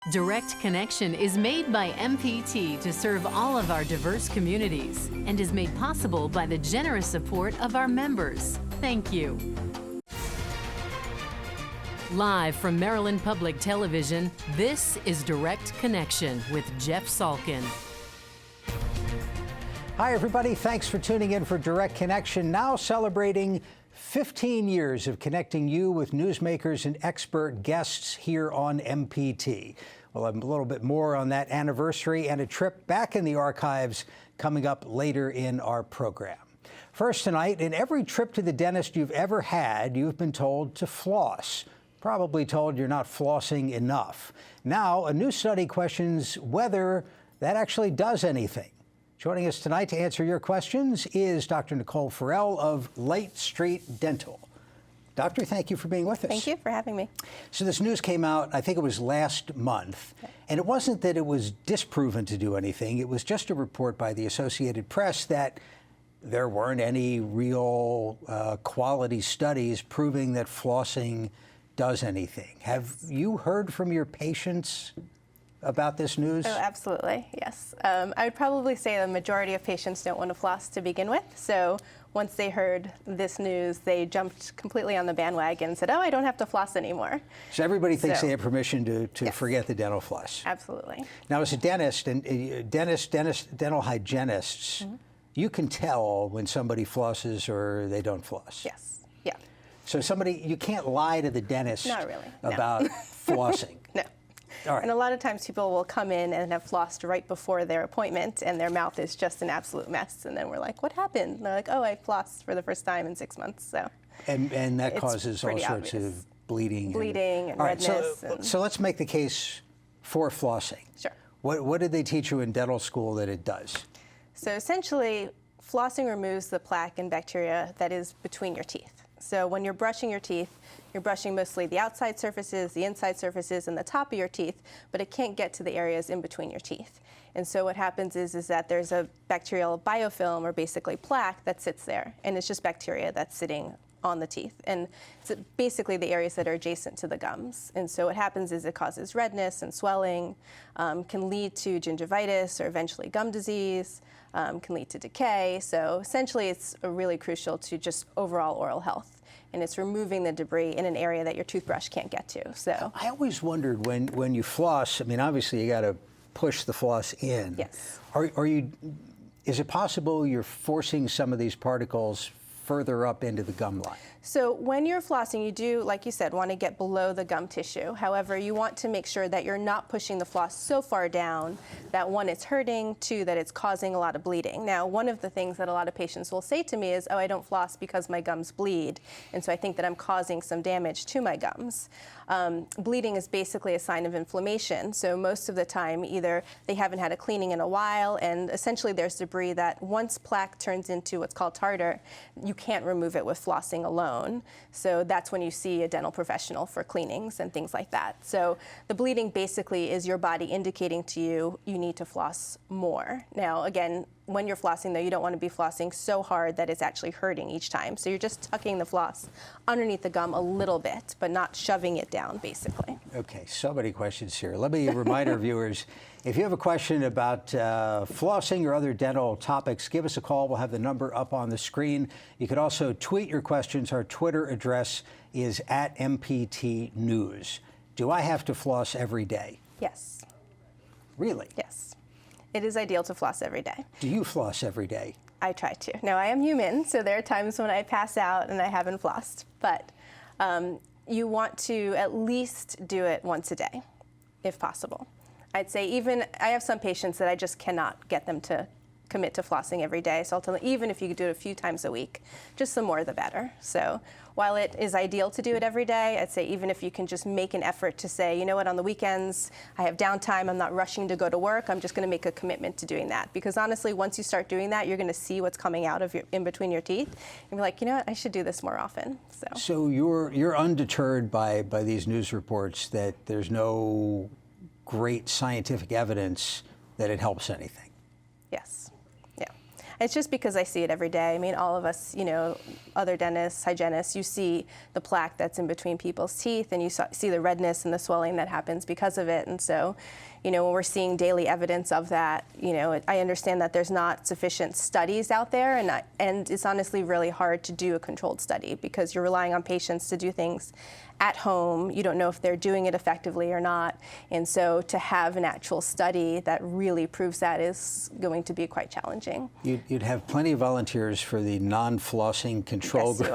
Direct Connection is made by MPT to serve all of our diverse communities and is made possible by the generous support of our members. Thank you. Live from Maryland Public Television, this is Direct Connection with Jeff Salkin. Hi, everybody. Thanks for tuning in for Direct Connection, now celebrating 15 years of connecting you with newsmakers and expert guests here on MPT. We'll have a little bit more on that anniversary and a trip back in the archives coming up later in our program. First tonight, in every trip to the dentist you've ever had, you've been told to floss. Probably told you're not flossing enough. Now, a new study questions whether that actually does anything. Joining us tonight to answer your questions is Dr. Nicole Farrell of Light Street Dental. Doctor, thank you for being with us. Thank you for having me. So this news came out, I think it was last month, and it wasn't that it was disproven to do anything. It was just a report by the Associated Press that there weren't any real quality studies proving that flossing does anything. Have you heard from your patients about this news? Oh, absolutely, yes. I would probably say the majority of patients don't want to floss to begin with. So once they heard this news, they jumped completely on the bandwagon and said, oh, I don't have to floss anymore. So everybody thinks they have permission to yes, forget the dental floss. Absolutely. Now, as a dentist and dental hygienists, you can tell when somebody flosses or they don't floss. Yes, yeah. So you can't lie to the dentist Not really, about flossing. No. All right. And a lot of times people will come in and have flossed right before their appointment and their mouth is just an absolute mess. And then we're like, what happened? And they're like, oh, I flossed for the first time in 6 months. So and that causes all sorts of bleeding. And redness. So let's make the case for flossing. Sure. What did they teach you in dental school that it does? So essentially, flossing removes the plaque and bacteria that is between your teeth. So when you're brushing your teeth, you're brushing mostly the outside surfaces, the inside surfaces, and the top of your teeth, but it can't get to the areas in between your teeth. And so what happens is that there's a bacterial biofilm, or basically plaque, that sits there, and it's just bacteria that's sitting on the teeth. And it's basically the areas that are adjacent to the gums. And so what happens is it causes redness and swelling, can lead to gingivitis or eventually gum disease, can lead to decay. So essentially it's really crucial to just overall oral health. And it's removing the debris in an area that your toothbrush can't get to. So I always wondered when you floss, I mean, obviously you got to push the floss in. Yes. Is it possible you're forcing some of these particles further up into the gum line? So when you're flossing, you do, like you said, want to get below the gum tissue. However, you want to make sure that you're not pushing the floss so far down that, one, it's hurting, two, that it's causing a lot of bleeding. Now, one of the things that a lot of patients will say to me is, oh, I don't floss because my gums bleed, and so I think that I'm causing some damage to my gums. Bleeding is basically a sign of inflammation. So most of the time, either they haven't had a cleaning in a while, and essentially there's debris that once plaque turns into what's called tartar, you can't remove it with flossing alone. So that's when you see a dental professional for cleanings and things like that. So the bleeding basically is your body indicating to you you need to floss more. Now, again, when you're flossing, though, you don't want to be flossing so hard that it's actually hurting each time. So you're just tucking the floss underneath the gum a little bit, but not shoving it down, basically. Okay, so many questions here. Let me remind our viewers, if you have a question about flossing or other dental topics, give us a call. We'll have the number up on the screen. You could also tweet your questions. Our Twitter address is @MPT News. Do I have to floss every day? Yes. Really? Yes. It is ideal to floss every day. Do you floss every day? I try to. Now, I am human, so there are times when I pass out and I haven't flossed. But you want to at least do it once a day, if possible. I'd say I have some patients that I just cannot get them to commit to flossing every day. So I'll tell them, even if you could do it a few times a week, just the more the better. So while it is ideal to do it every day, I'd say even if you can just make an effort to say, you know what, on the weekends, I have downtime, I'm not rushing to go to work, I'm just going to make a commitment to doing that. Because honestly, once you start doing that, you're going to see what's coming out of in between your teeth. And be like, you know what, I should do this more often. So you're undeterred by these news reports that there's no great scientific evidence that it helps anything? Yes. Yeah. It's just because I see it every day. I mean, all of us, you know, other dentists, hygienists, you see the plaque that's in between people's teeth, and you see the redness and the swelling that happens because of it. And so, you know, when we're seeing daily evidence of that, you know, I understand that there's not sufficient studies out there, and it's honestly really hard to do a controlled study because you're relying on patients to do things at home. You don't know if they're doing it effectively or not. And so to have an actual study that really proves that is going to be quite challenging. You'd have plenty of volunteers for the non-flossing control Yes, group.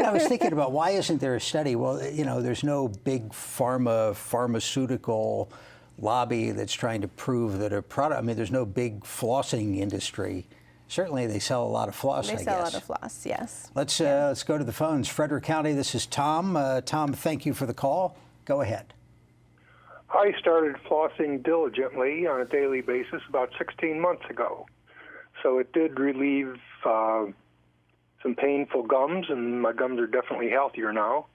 I was thinking about why isn't there a study? Well, you know, there's no big pharmaceutical lobby that's trying to prove that a product, I mean, there's no big flossing industry. Certainly, they sell a lot of floss, I guess. They sell a lot of floss, yes. Let's go to the phones. Frederick County, this is Tom. Tom, thank you for the call. Go ahead. I started flossing diligently on a daily basis about 16 months ago. So it did relieve some painful gums, and my gums are definitely healthier now.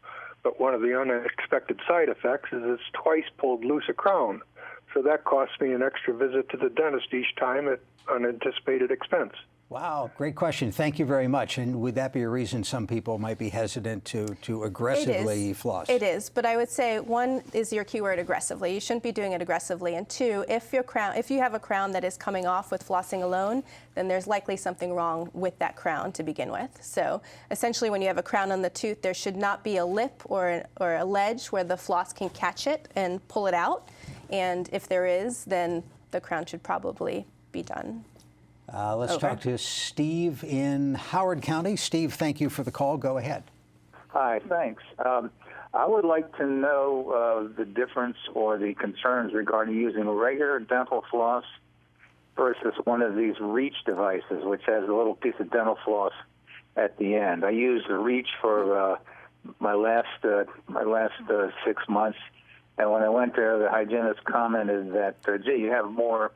But one of the unexpected side effects is it's twice pulled loose a crown. So that cost me an extra visit to the dentist each time at unanticipated expense. Wow, great question. Thank you very much. And would that be a reason some people might be hesitant to aggressively floss? It is, but I would say one is your keyword aggressively. You shouldn't be doing it aggressively. And two, if you have a crown that is coming off with flossing alone, then there's likely something wrong with that crown to begin with. So essentially, when you have a crown on the tooth, there should not be a lip or a ledge where the floss can catch it and pull it out. And if there is, then the crown should probably be done. Let's talk to Steve in Howard County. Steve, thank you for the call. Go ahead. Hi, thanks. I would like to know the difference or the concerns regarding using regular dental floss versus one of these Reach devices, which has a little piece of dental floss at the end. I used the Reach for my last 6 months, and when I went there, the hygienist commented that, gee, you have more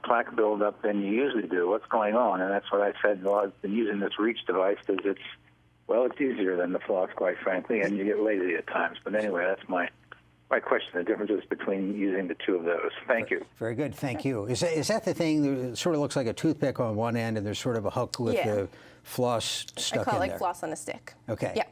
plaque buildup than you usually do. What's going on? And that's what I said. Well, I've been using this Reach device because it's easier than the floss, quite frankly, and you get lazy at times. But anyway, that's my question, the differences between using the two of those. Thank you. Very good. Thank you. Is that the thing that sort of looks like a toothpick on one end, and there's sort of a hook with the floss stuck in there? I call it like floss on a stick. Okay. Yeah.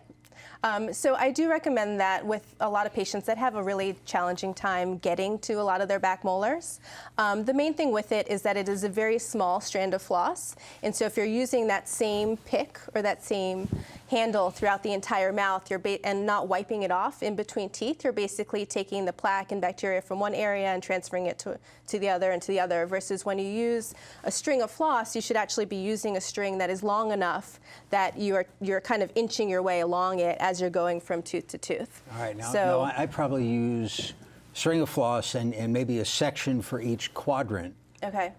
So I do recommend that with a lot of patients that have a really challenging time getting to a lot of their back molars. The main thing with it is that it is a very small strand of floss. And so if you're using that same pick or that same handle throughout the entire mouth and not wiping it off in between teeth, you're basically taking the plaque and bacteria from one area and transferring it to the other and to the other, versus when you use a string of floss, you should actually be using a string that is long enough that you're kind of inching your way along it as you're going from tooth to tooth. All right, now I probably use a string of floss and maybe a section for each quadrant. Okay.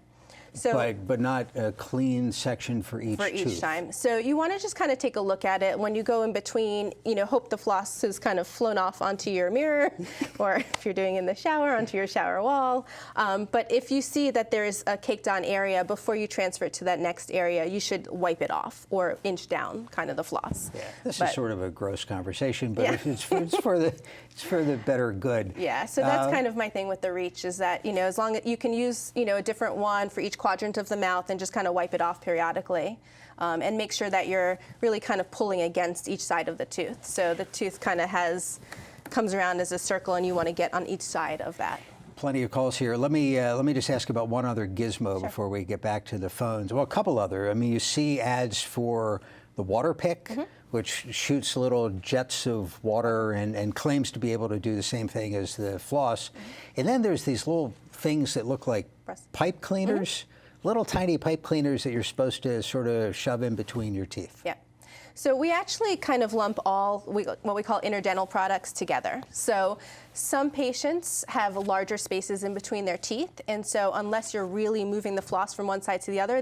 So, but not a clean section for each tooth. Time. So you want to just kind of take a look at it when you go in between, hope the floss has kind of flown off onto your mirror, or if you're doing in the shower, onto your shower wall. But if you see that there's a caked on area, before you transfer it to that next area, you should wipe it off or inch down kind of the floss. Yeah, this is sort of a gross conversation, but it's for the better good. Yeah, so that's kind of my thing with the Reach, is that, as long as you can use, a different one for each quadrant of the mouth and just kind of wipe it off periodically, and make sure that you're really kind of pulling against each side of the tooth. So the tooth kind of comes around as a circle, and you want to get on each side of that. Plenty of calls here. Let me just ask about one other gizmo before we get back to the phones. Well, a couple other. I mean, you see ads for the water pick, which shoots little jets of water and claims to be able to do the same thing as the floss. And then there's these little things that look like pipe cleaners, little tiny pipe cleaners that you're supposed to sort of shove in between your teeth. Yeah. So we actually kind of lump what we call interdental products together. So some patients have larger spaces in between their teeth, and so unless you're really moving the floss from one side to the other,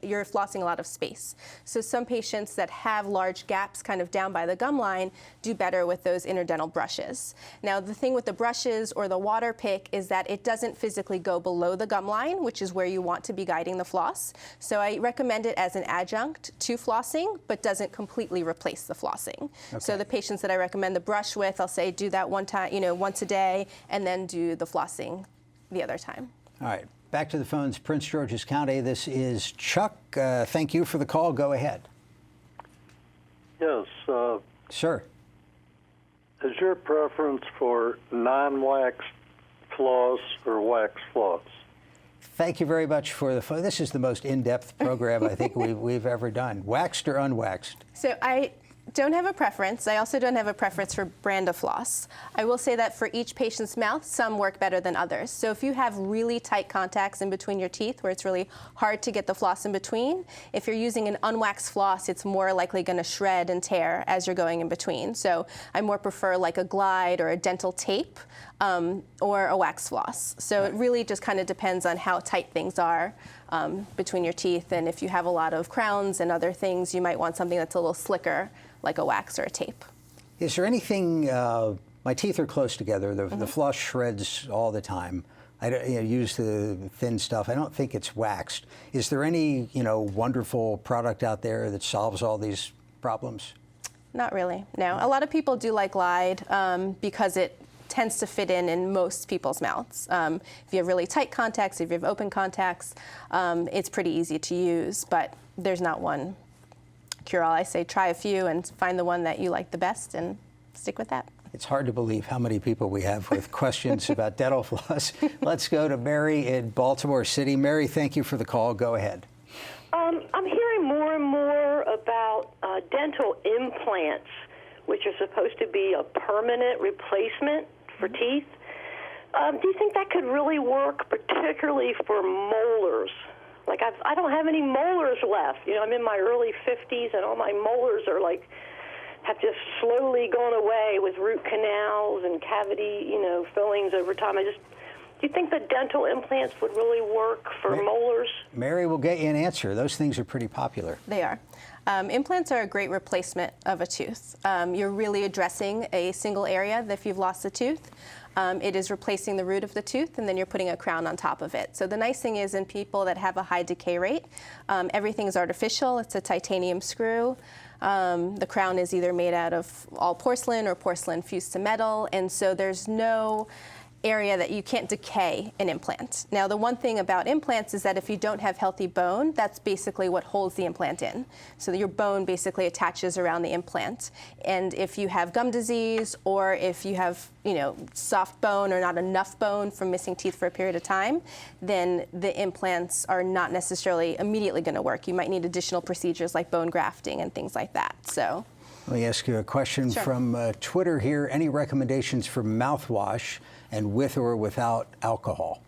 you're flossing a lot of space. So some patients that have large gaps kind of down by the gum line do better with those interdental brushes. Now, the thing with the brushes or the water pick is that it doesn't physically go below the gum line, which is where you want to be guiding the floss. So I recommend it as an adjunct to flossing, but doesn't completely replace the flossing. Okay. So the patients that I recommend the brush with, I'll say do that one time, once a day, and then do the flossing the other time. All right. Back to the phones, Prince George's County. This is Chuck. Thank you for the call. Go ahead. Yes. Sir. Is your preference for non-wax floss or wax floss? Thank you very much for the phone. This is the most in-depth program I think we've ever done. Waxed or unwaxed? So I don't have a preference. I also don't have a preference for brand of floss. I will say that for each patient's mouth, some work better than others. So if you have really tight contacts in between your teeth where it's really hard to get the floss in between, if you're using an unwaxed floss, it's more likely going to shred and tear as you're going in between. So I more prefer like a Glide or a dental tape or a wax floss. So it really just kind of depends on how tight things are between your teeth. And if you have a lot of crowns and other things, you might want something that's a little slicker, like a wax or a tape. Is there anything, my teeth are close together, the floss shreds all the time. I don't, use the thin stuff. I don't think it's waxed. Is there any, wonderful product out there that solves all these problems? Not really, no. A lot of people do like Glide because it tends to fit in most people's mouths. If you have really tight contacts, if you have open contacts, it's pretty easy to use, but there's not one cure-all. I say try a few and find the one that you like the best and stick with that. It's hard to believe how many people we have with questions about dental floss. Let's go to Mary in Baltimore City. Mary, thank you for the call. Go ahead. I'm hearing more and more about dental implants, which are supposed to be a permanent replacement for teeth. Do you think that could really work, particularly for molars? Like I don't have any molars left. I'm in my early 50s, and all my molars are have just slowly gone away with root canals and cavity, fillings over time. Do you think the dental implants would really work for molars? Mary will get you an answer. Those things are pretty popular. They are. Implants are a great replacement of a tooth. You're really addressing a single area if you've lost a tooth. It is replacing the root of the tooth, and then you're putting a crown on top of it. So the nice thing is in people that have a high decay rate, everything is artificial. It's a titanium screw. The crown is either made out of all porcelain or porcelain fused to metal, and so there's no area that you can't decay an implant. Now, the one thing about implants is that if you don't have healthy bone, that's basically what holds the implant in. So your bone basically attaches around the implant. And if you have gum disease, or if you have, soft bone or not enough bone from missing teeth for a period of time, then the implants are not necessarily immediately going to work. You might need additional procedures like bone grafting and things like that. So let me ask you a question from Twitter here. Any recommendations for mouthwash, and with or without alcohol?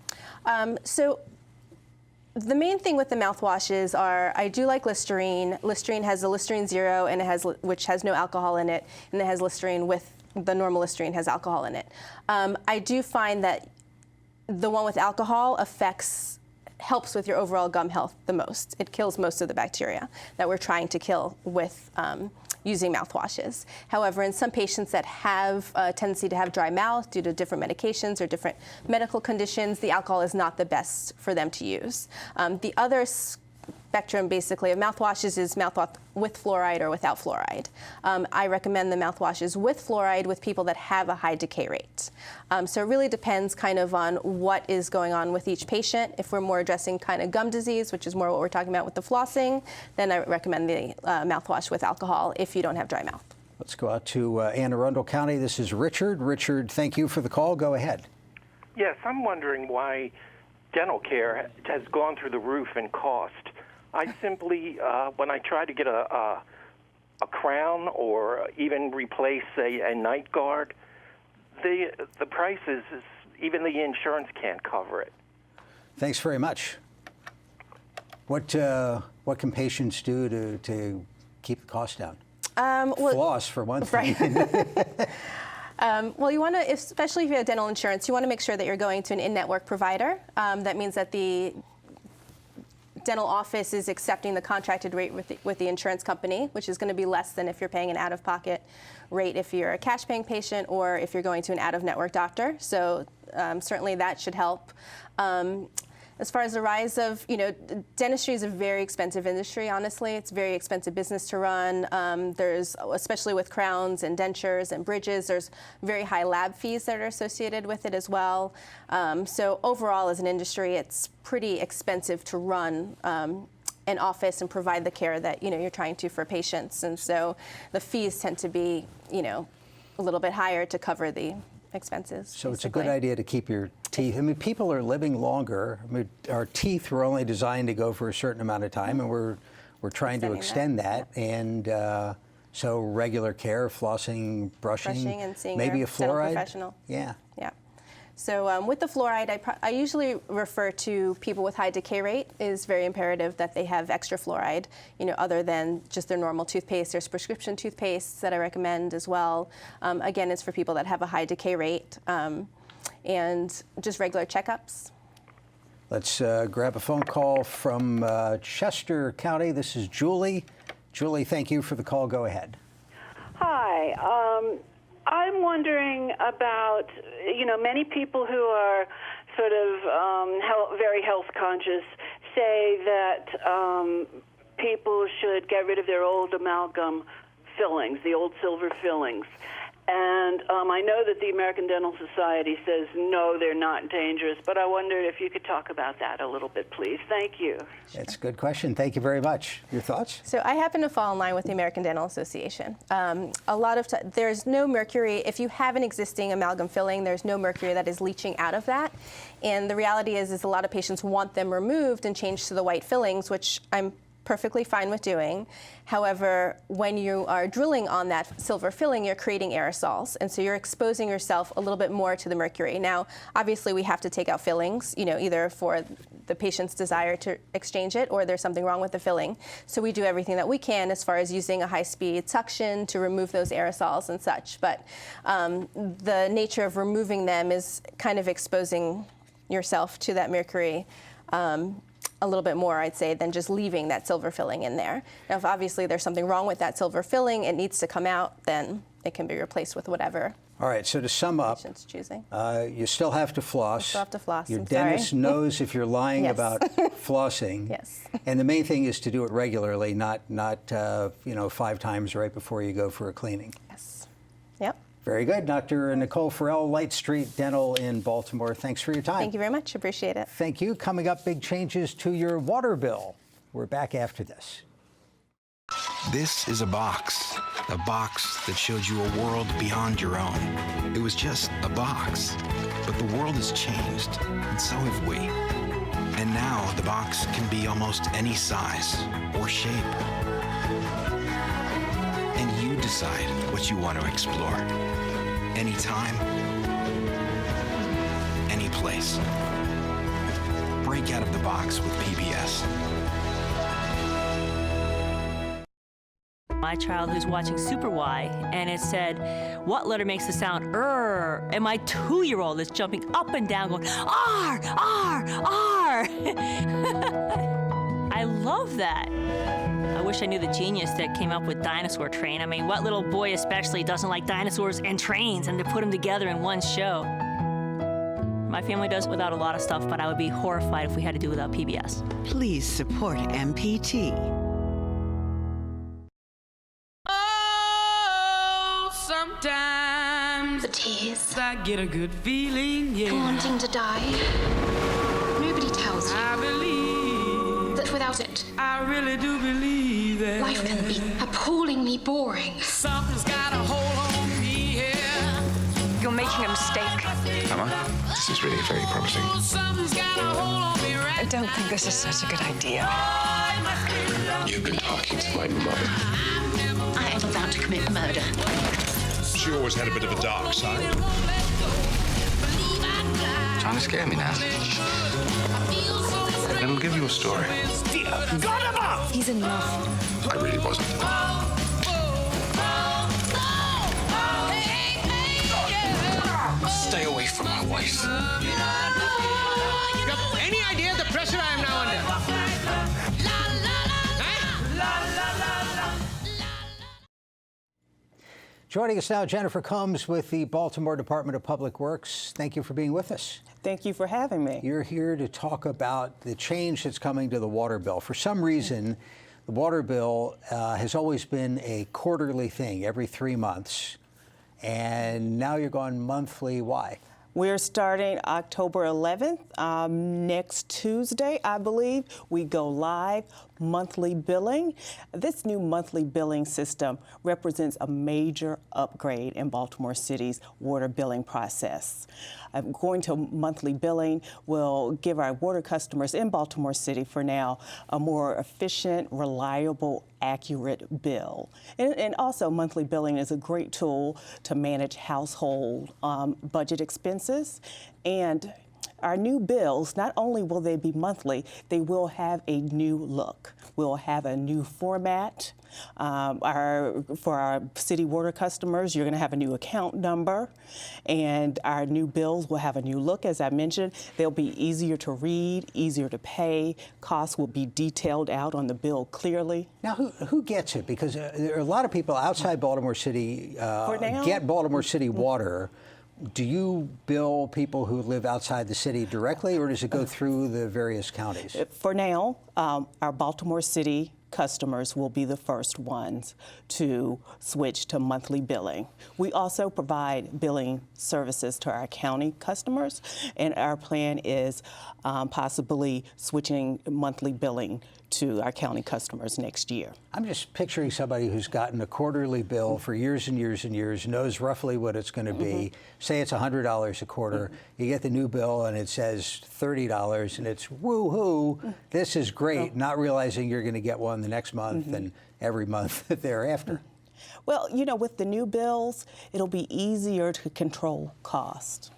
So the main thing with the mouthwashes are, I do like Listerine. Listerine has a Listerine Zero, and which has no alcohol in it, and it has Listerine with the normal Listerine has alcohol in it. I do find that the one with alcohol helps with your overall gum health the most. It kills most of the bacteria that we're trying to kill with using mouthwashes. However, in some patients that have a tendency to have dry mouth due to different medications or different medical conditions, the alcohol is not the best for them to use. The other spectrum, basically, of mouthwashes is mouthwash with fluoride or without fluoride. I recommend the mouthwashes with fluoride with people that have a high decay rate. So it really depends kind of on what is going on with each patient. If we're more addressing kind of gum disease, which is more what we're talking about with the flossing, then I recommend the mouthwash with alcohol if you don't have dry mouth. Let's go out to Anne Arundel County. This is Richard. Richard, thank you for the call. Go ahead. Yes, I'm wondering why dental care has gone through the roof in cost. I simply, when I try to get a crown or even replace a night guard, the prices, even the insurance can't cover it. Thanks very much. What can patients do to keep the cost down? Floss, for one thing. Right. Well, you want to, especially if you have dental insurance, you want to make sure that you're going to an in-network provider. That means that the dental office is accepting the contracted rate with the insurance company, which is going to be less than if you're paying an out-of-pocket rate if you're a cash-paying patient or if you're going to an out-of-network doctor. So certainly that should help. As far as the rise of, dentistry is a very expensive industry, honestly. It's a very expensive business to run. There's, especially with crowns and dentures and bridges, there's very high lab fees that are associated with it as well. So overall, as an industry, it's pretty expensive to run an office and provide the care that, you're trying to for patients. And so the fees tend to be, a little bit higher to cover the expenses. So it's a good idea to keep your teeth. I mean, people are living longer. I mean, our teeth were only designed to go for a certain amount of time, and we're trying to extend that. Yep. And so regular care, flossing, brushing, and seeing maybe your a fluoride dental professional. Yeah. Yeah. So with the fluoride, I usually refer to people with high decay rate. It is very imperative that they have extra fluoride, other than just their normal toothpaste. There's prescription toothpastes that I recommend as well. Again, it's for people that have a high decay rate, and just regular checkups. Let's grab a phone call from Chester County. This is Julie. Julie, thank you for the call. Go ahead. Hi. I'm wondering about, many people who are sort of very health conscious say that people should get rid of their old amalgam fillings, the old silver fillings. And I know that the American Dental Society says, no, they're not dangerous, but I wondered if you could talk about that a little bit, please. Thank you. That's a good question. Thank you very much. Your thoughts? So I happen to fall in line with the American Dental Association. A lot of there's no mercury. If you have an existing amalgam filling, there's no mercury that is leaching out of that. And the reality is a lot of patients want them removed and changed to the white fillings, which I'm perfectly fine with doing. However, when you are drilling on that silver filling, you're creating aerosols, and so you're exposing yourself a little bit more to the mercury. Now, obviously, we have to take out fillings, either for the patient's desire to exchange it or there's something wrong with the filling. So we do everything that we can as far as using a high-speed suction to remove those aerosols and such. But the nature of removing them is kind of exposing yourself to that mercury a little bit more, I'd say, than just leaving that silver filling in there. Now, if obviously there's something wrong with that silver filling, it needs to come out, then it can be replaced with whatever. All right, so to sum up, choosing. You still have to floss. You still have to floss. Your dentist knows if you're lying about flossing. Yes. And the main thing is to do it regularly, not 5 times right before you go for a cleaning. Yes. Yep. Very good. Dr. Nicole Farrell, Light Street Dental in Baltimore. Thanks for your time. Thank you very much. Appreciate it. Thank you. Coming up, big changes to your water bill. We're back after this. This is a box that showed you a world beyond your own. It was just a box, but the world has changed, and so have we. And now the box can be almost any size or shape. And you decide what you want to explore. Anytime, any place. Break out of the box with PBS. My child who's watching Super Y, and it said, what letter makes the sound R? And my 2-year-old is jumping up and down going, R, R, R. I love that. I wish I knew the genius that came up with Dinosaur Train. I mean, what little boy especially doesn't like dinosaurs and trains, and to put them together in one show? My family does without a lot of stuff, but I would be horrified if we had to do without PBS. Please support MPT. Sometimes the tears, I get a good feeling, wanting to die. Nobody tells you I believe that without it, I really do believe that life can be appallingly boring. Something's got a hold on me here. You're making a mistake. Am I? This is really very promising. Something's got a hold on me right. I don't think this is such a good idea. You've been talking to my mother. I am about to commit murder. She always had a bit of a dark side. Trying to scare me now. It'll give you a story. He's in love. I really wasn't. Stay away from my wife. You have any idea the pressure I am now under? Joining us now, Jennifer Combs with the Baltimore Department of Public Works. Thank you for being with us. Thank you for having me. You're here to talk about the change that's coming to the water bill. For some reason, the water bill has always been a quarterly thing, every 3 months, and now you're going monthly. Why? We're starting October 11th. Next Tuesday, I believe, we go live monthly billing. This new monthly billing system represents a major upgrade in Baltimore City's water billing process. Going to monthly billing will give our water customers in Baltimore City for now a more efficient, reliable, accurate bill. And also monthly billing is a great tool to manage household budget expenses. And our new bills, not only will they be monthly, they will have a new look. We'll have a new format. For our city water customers, you're going to have a new account number, and our new bills will have a new look. As I mentioned, they'll be easier to read, easier to pay. Costs will be detailed out on the bill clearly. Now, who gets it? Because there are a lot of people outside Baltimore City get Baltimore City water. Do you bill people who live outside the city directly, or does it go through the various counties? For now, our Baltimore City customers will be the first ones to switch to monthly billing. We also provide billing services to our county customers, and our plan is possibly switching monthly billing to our county customers next year. I'm just picturing somebody who's gotten a quarterly bill for years and years and years, knows roughly what it's going to be. Say it's $100 a quarter. You get the new bill and it says $30, and it's woo-hoo, this is great, not realizing you're going to get one the next month and every month thereafter. Well, you know, with the new bills, it'll be easier to control cost.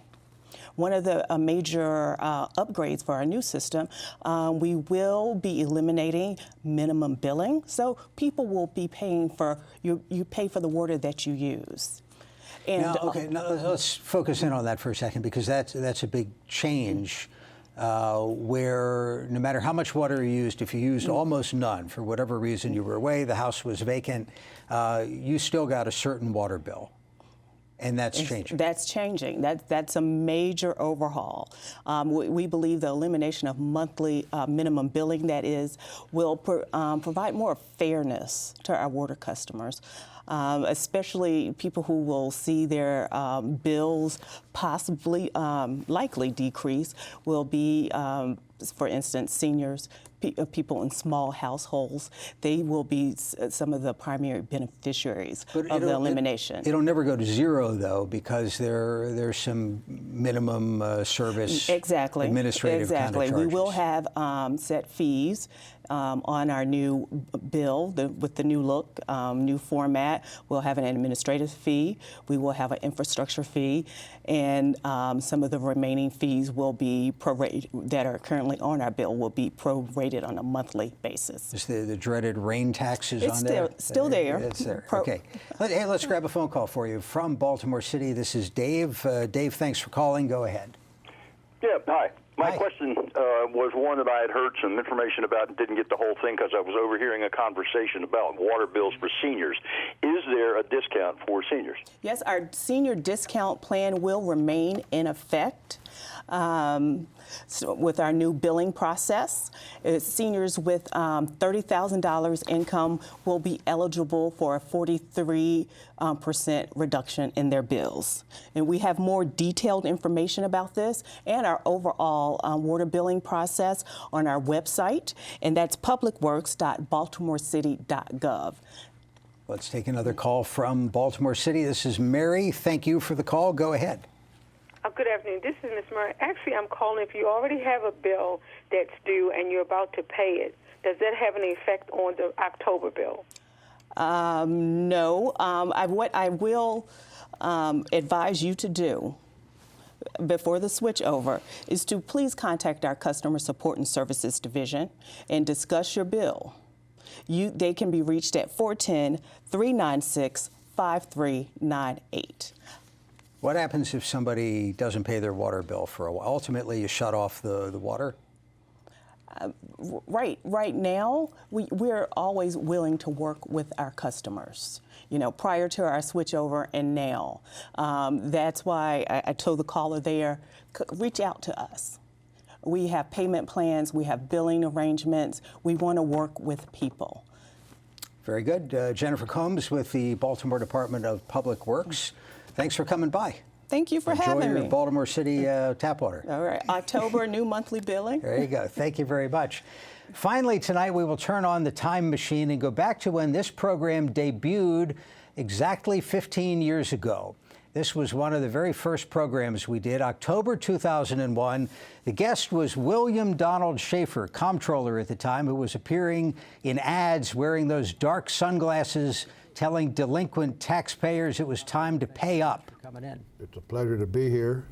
One of the major upgrades for our new system, we will be eliminating minimum billing. So people will be paying for, you pay for the water that you use. And, now let's focus in on that for a second, because that's a big change. Where no matter how much water you used, if you used almost none, for whatever reason you were away, the house was vacant, you still got a certain water bill. And that's changing. That's changing. That's a major overhaul. We believe the elimination of monthly minimum billing, that is, will provide more fairness to our water customers, especially people who will see their bills possibly, likely decrease, will be, for instance, seniors, people in small households. They will be some of the primary beneficiaries of the elimination. It'll never go to zero, though, because there's some minimum service administrative kind of charges. We will have set fees on our new bill with the new look, new format. We'll have an administrative fee. We will have an infrastructure fee, and some of the remaining fees will be prorated, that are currently on our bill will be prorated on a monthly basis. Is the dreaded rain taxes on there? It's still there. It's there. Okay. Hey, let's grab a phone call for you from Baltimore City. This is Dave. Dave, thanks for calling. Go ahead. Yeah, hi. My question was one that I had heard some information about and didn't get the whole thing because I was overhearing a conversation about water bills for seniors. Is there a discount for seniors? Yes, our senior discount plan will remain in effect. So with our new billing process, seniors with $30,000 income will be eligible for a 43% reduction in their bills. And we have more detailed information about this and our overall water billing process on our website, and that's publicworks.baltimorecity.gov. Let's take another call from Baltimore City. This is Mary. Thank you for the call. Go ahead. Good afternoon. This is Ms. Murray. Actually, I'm calling if you already have a bill that's due and you're about to pay it. Does that have any effect on the October bill? No. What I will advise you to do before the switch over is to please contact our Customer Support and Services Division and discuss your bill. They can be reached at 410-396-5398. What happens if somebody doesn't pay their water bill for a while? Ultimately, you shut off the water? Right now, we're always willing to work with our customers. prior to our switchover and now. That's why I told the caller there, reach out to us. We have payment plans, we have billing arrangements. We want to work with people. Very good. Jennifer Combs with the Baltimore Department of Public Works. Thanks for coming by. Thank you for having me. Enjoy your Baltimore City tap water. All right, October, new monthly billing. There you go. Thank you very much. Finally, tonight we will turn on the time machine and go back to when this program debuted exactly 15 years ago. This was one of the very first programs we did, October 2001. The guest was William Donald Schaefer, comptroller at the time, who was appearing in ads wearing those dark sunglasses, telling delinquent taxpayers it was time to pay up. Coming in. It's a pleasure to be here,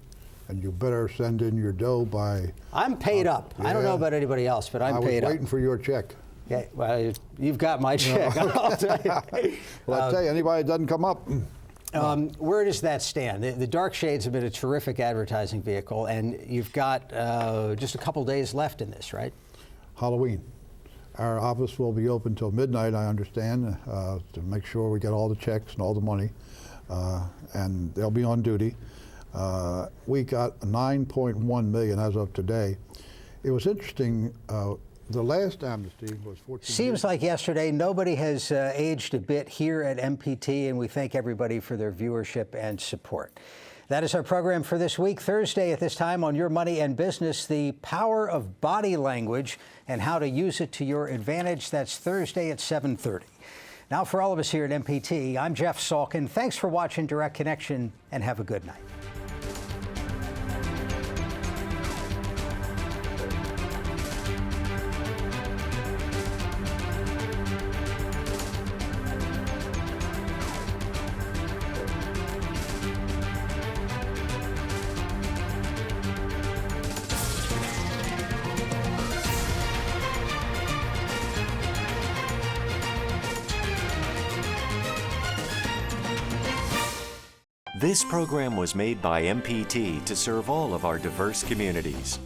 and you better send in your dough by... I'm paid up. Yeah. I don't know about anybody else, but I'm paid up. I was waiting for your check. Yeah, well, you've got my check. No. I'll tell you. Well, I'll tell you, anybody that doesn't come up... where does that stand? The Dark Shades have been a terrific advertising vehicle, and you've got just a couple days left in this, right? Halloween. Our office will be open till midnight, I understand, to make sure we get all the checks and all the money, and they'll be on duty. We got 9.1 million as of today. It was interesting. The last amnesty was 14 Seems years. like yesterday. Nobody has aged a bit here at MPT, and we thank everybody for their viewership and support. That is our program for this week. Thursday at this time on Your Money and Business, the power of body language and how to use it to your advantage. That's Thursday at 7:30. Now for all of us here at MPT, I'm Jeff Salkin. Thanks for watching Direct Connection, and have a good night. This program was made by MPT to serve all of our diverse communities.